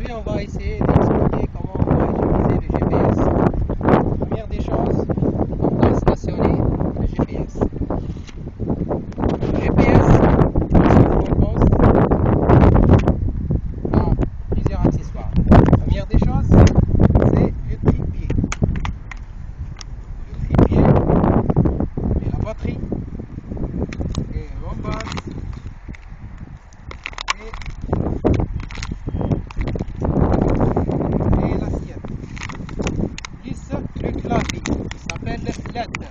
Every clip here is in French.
Aujourd'hui, on va essayer d'expliquer comment on va utiliser le GPS. Première des choses, on va stationner le GPS. Le GPS, on pense à plusieurs accessoires. Première des choses, c'est le trépied. Le trépied et la batterie et l'embase et l'assiette. Plus le clavier qui s'appelle LED.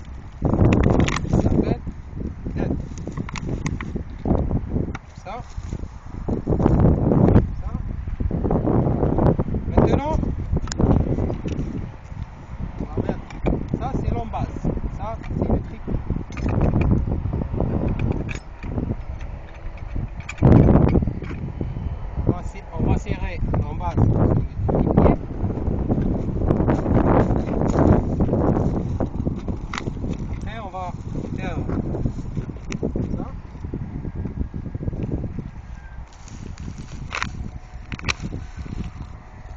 Ça. Maintenant, on va mettre. Ça c'est l'embase. Ça c'est le trépied. On va serrer l'embase sur le trépied. Après on va faire ça.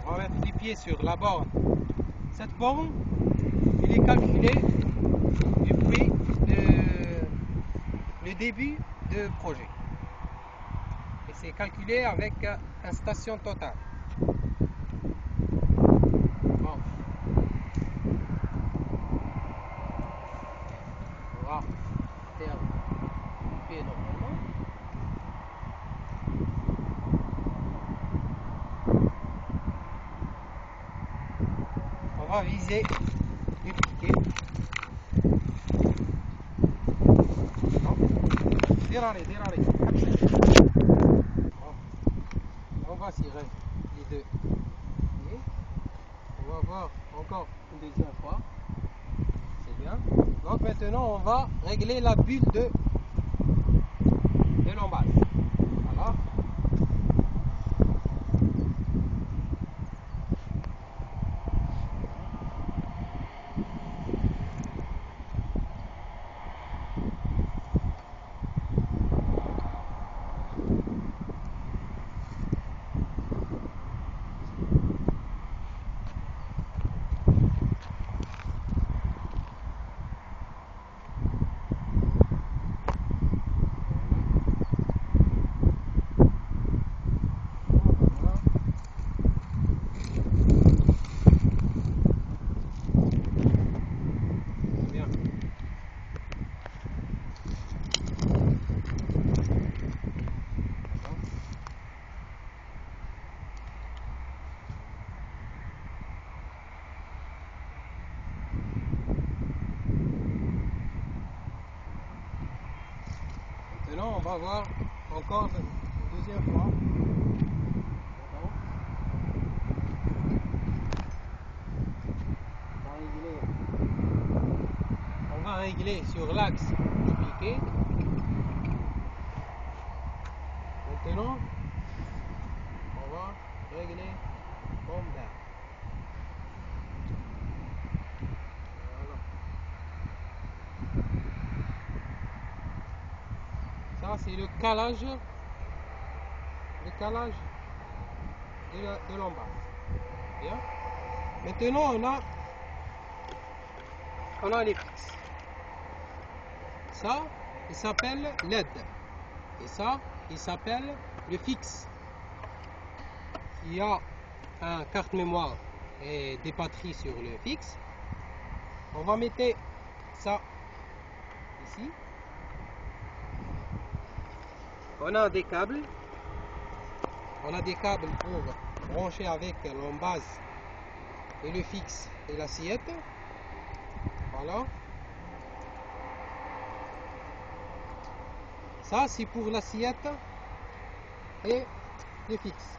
On va mettre les pieds sur la borne. Cette borne, elle est calculée depuis le début du projet. Et c'est calculé avec une station totale. Bon. On va faire les pieds normalement. On va viser les piquets. Déraler. On va tirer les deux. Et on va voir encore une deuxième fois. C'est bien. Donc maintenant on va régler la bulle de l'embase. Voilà. Maintenant, on va voir encore une deuxième fois. On va régler sur l'axe du piquet. Maintenant, on va régler comme là. Voilà. Ça, c'est le calage de l'embase. Bien. Maintenant, on a les fixes. Ça, il s'appelle LED. Et ça, il s'appelle le fixe. Il y a un carte mémoire et des batteries sur le fixe. On va mettre ça ici. On a des câbles. On a des câbles pour brancher avec l'embase et le fixe et l'assiette. Voilà. Ça, c'est pour l'assiette et le fixe.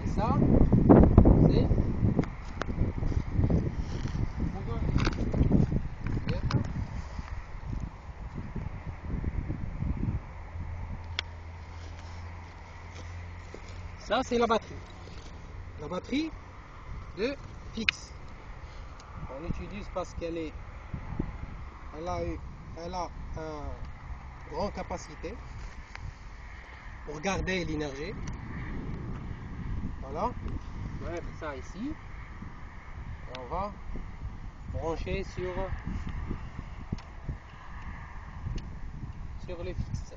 Et ça, c'est pour l'assiette. Ça, c'est la batterie. La batterie de fixe. On l'utilise parce qu'elle a grande capacité pour garder l'énergie. Voilà, on enlève ça ici et on va brancher sur le fixe.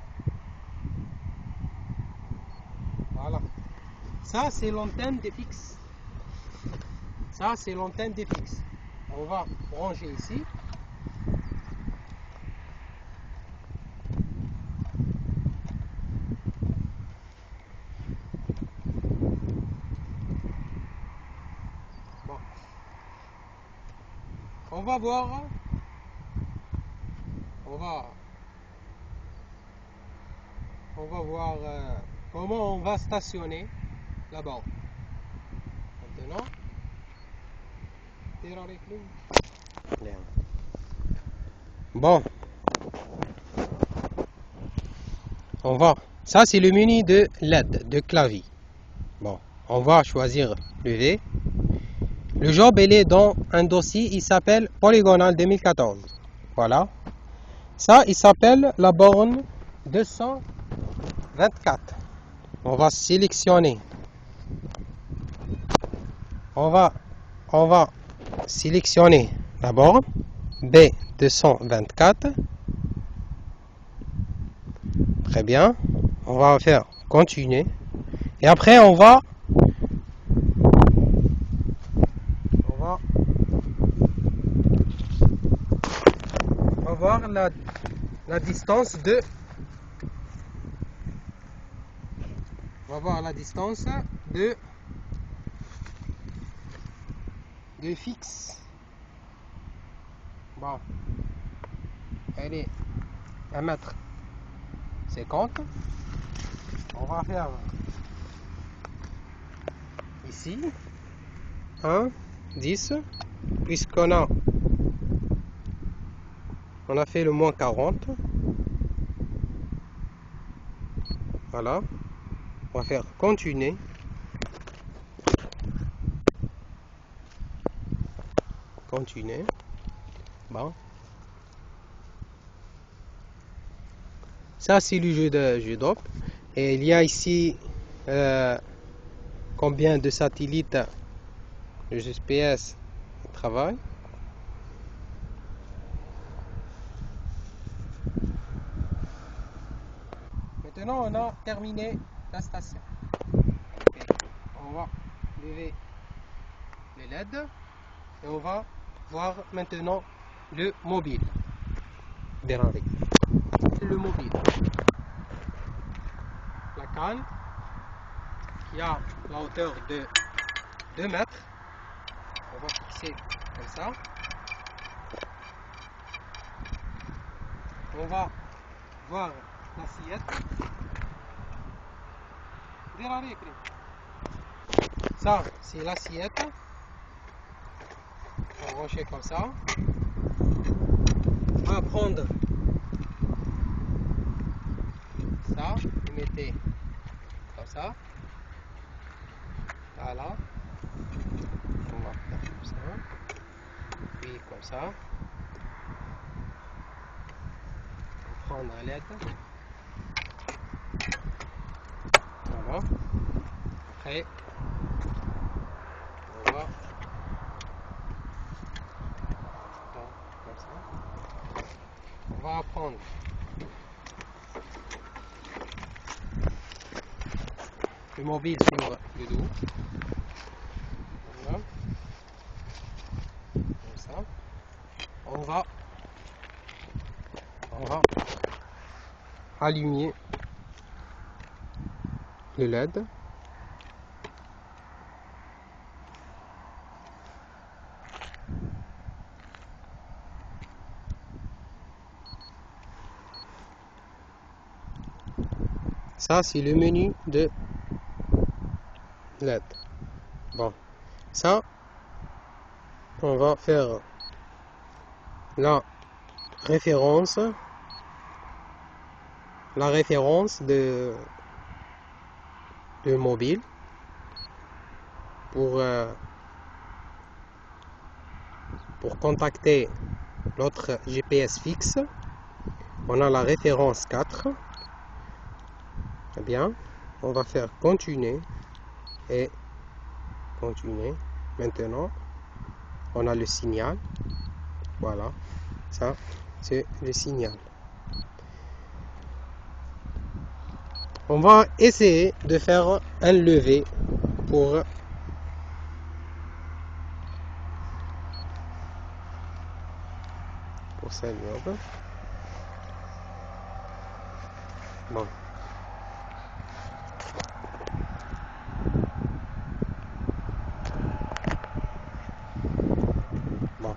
Voilà, ça c'est l'antenne des fixes. Ça c'est l'antenne des fixes. On va brancher ici. Bon. On va voir. On va voir comment on va stationner là-bas. Maintenant, bon, on va. Ça c'est le menu de LED, de clavier. Bon, on va choisir le V. Le job il est dans un dossier, il s'appelle Polygonal 2014. Voilà. Ça, il s'appelle la borne 224. On va sélectionner. On va sélectionner la borne B224. Très bien. On va faire continuer. Et après, on va voir la distance de. On va voir la distance de fixe. Bon, elle est 1,50 m. On va faire ici 1, 10, puisqu'on a fait le moins 40. Voilà. On va faire continuer. Continuer. Bon. Ça c'est le jeu d'op. Et il y a ici combien de satellites le GPS travaille. Maintenant on a terminé la station. Okay. On va lever les LED et on va voir maintenant le mobile. Démarrer. Le mobile. La canne qui a la hauteur de 2 mètres. On va fixer comme ça. On va voir l'assiette. Ça, c'est l'assiette. On va brancher comme ça. On va prendre ça, vous mettez comme ça. Voilà. On va faire comme ça. Puis comme ça. On va prendre la LED. Voilà. Après, on va comme ça. On va prendre le mobile sur le dos. Voilà. Comme ça. On va allumer le LED. Ça c'est le menu de LED. Bon, ça on va faire la référence de mobile pour contacter notre GPS fixe On a la référence 4. Eh bien, on va faire continuer et continuer. Maintenant, on a le signal. Voilà, ça c'est le signal. On va essayer de faire un lever pour ça job. Bon. Bon.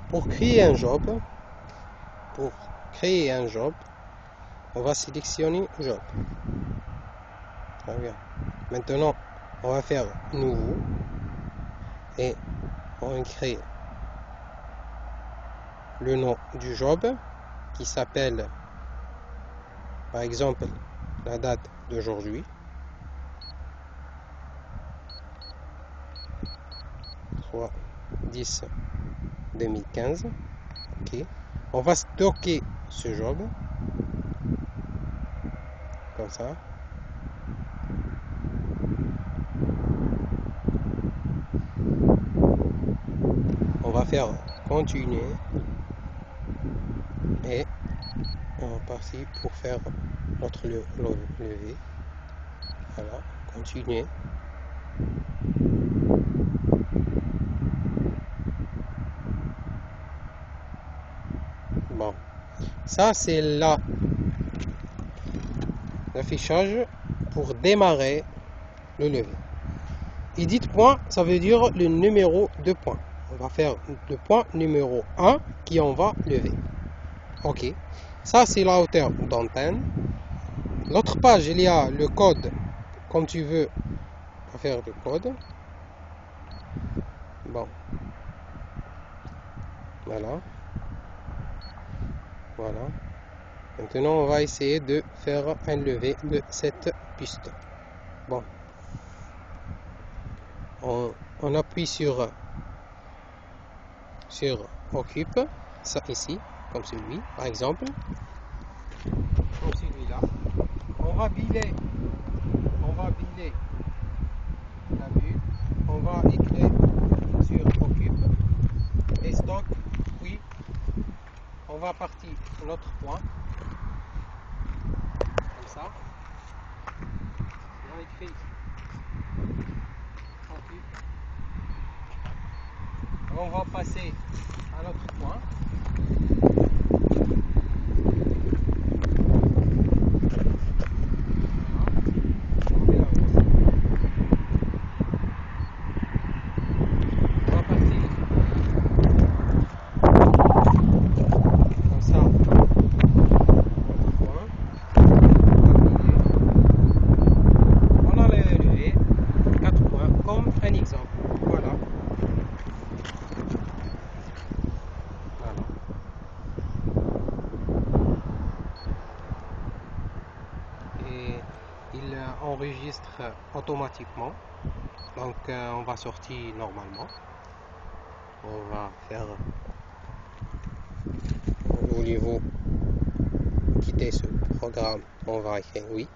Pour créer un job, on va sélectionner job. Très bien. Maintenant, on va faire nouveau et on crée le nom du job qui s'appelle, par exemple, la date d'aujourd'hui. 3/10/2015. Ok. On va stocker ce job comme ça. On va faire continuer et on va partir pour faire notre lever. Voilà, continuer. Bon, ça c'est l'affichage pour démarrer le lever. Et dites-moi, ça veut dire le numéro de point. On va faire le point numéro 1 qui on va lever. Ok, ça c'est la hauteur d'antenne. L'autre page, il y a le code, comme tu veux, on va faire le code. Bon, voilà. Voilà. Maintenant, on va essayer de faire un lever de cette piste. Bon. On appuie sur occupe, ça ici, comme celui, par exemple. Comme celui-là. On va biler la vue. On va écrire sur occupe et stock, puis on va partir à l'autre point. Comme ça. On va écrire occupe. On va passer à l'autre point. Il enregistre automatiquement, donc on va sortir normalement. On va faire, voulez-vous quitter ce programme, on va écrire oui.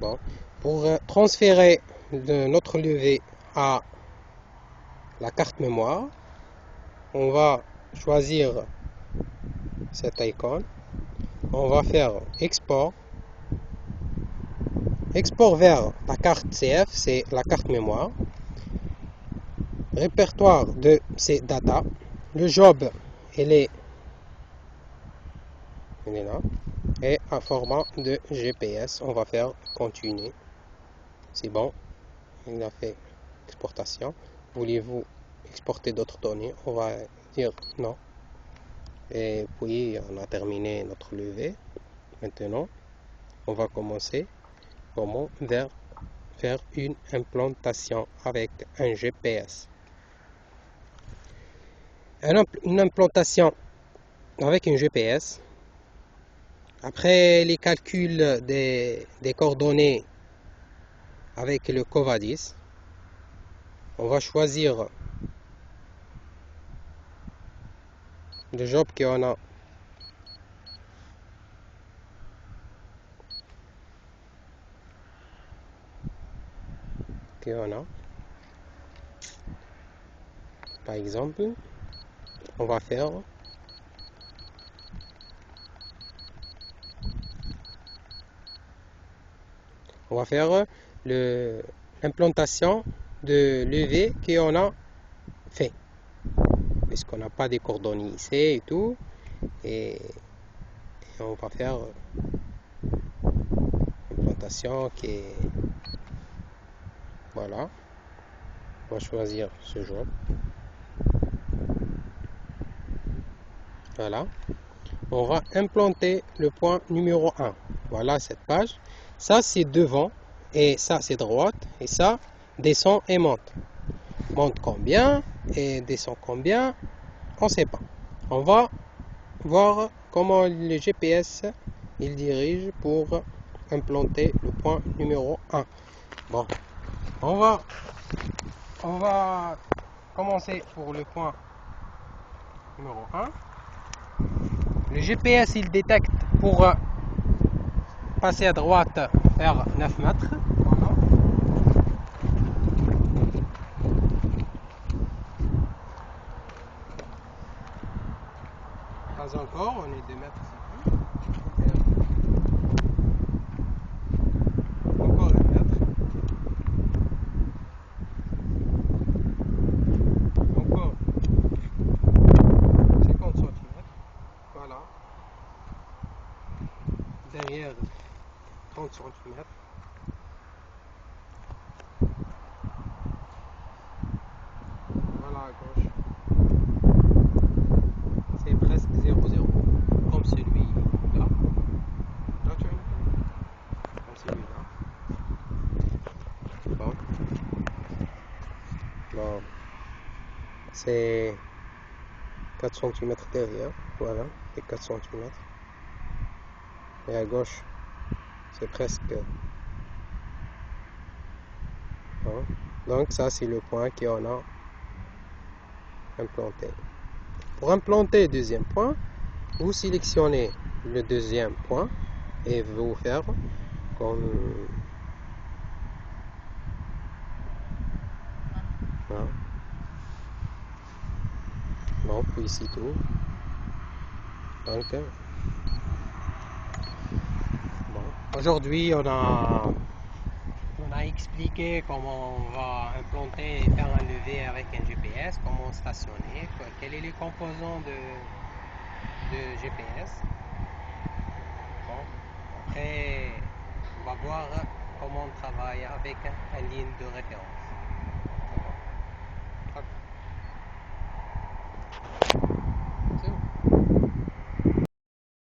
Bon, pour transférer notre levé à la carte mémoire, on va choisir cette icône, on va faire export vers la carte CF, c'est la carte mémoire, répertoire de ces data, le job il est là, et un format de GPS, on va faire continuer. C'est bon, il a fait exportation. Voulez-vous exporter d'autres données? On va dire non. Et puis on a terminé notre levée. Maintenant, on va commencer comment faire une implantation avec un GPS. Une implantation avec un GPS, après les calculs des coordonnées avec le Covadis, on va choisir le job qu'on a qu'on a. Par exemple, on va faire l'implantation de l'UV qu'on a fait, puisqu'on n'a pas de cordonniers ici et tout, et on va faire l'implantation qui est, voilà, on va choisir ce job, voilà, on va implanter le point numéro 1, voilà cette page, ça c'est devant, et ça c'est droite, et ça descend et monte. Monte combien et descend combien, on ne sait pas. On va voir comment le GPS il dirige pour implanter le point numéro 1. Bon, on va commencer pour le point numéro 1. Le GPS il détecte pour passer à droite vers 9 mètres. Voilà. Pas encore, on est 2 mètres. Encore 1 mètre. Encore 50 cm. Voilà. Derrière 30 cm. Voilà à gauche. C'est presque 0,0. Comme celui-là. Comme celui-là. Bon. Bon. C'est 4 cm derrière. Voilà. Et 4 cm. Et à gauche, c'est presque. Bon. Donc ça, c'est le point qu'on a implanté. Pour implanter le deuxième point, vous sélectionnez le deuxième point et vous faire comme voilà. Bon, puis ici tout. Donc bon. Aujourd'hui on a expliqué comment on va implanter et faire un lever avec un GPS, comment stationner, quels sont les composants de GPS. Bon. Après on va voir comment on travaille avec une ligne de référence.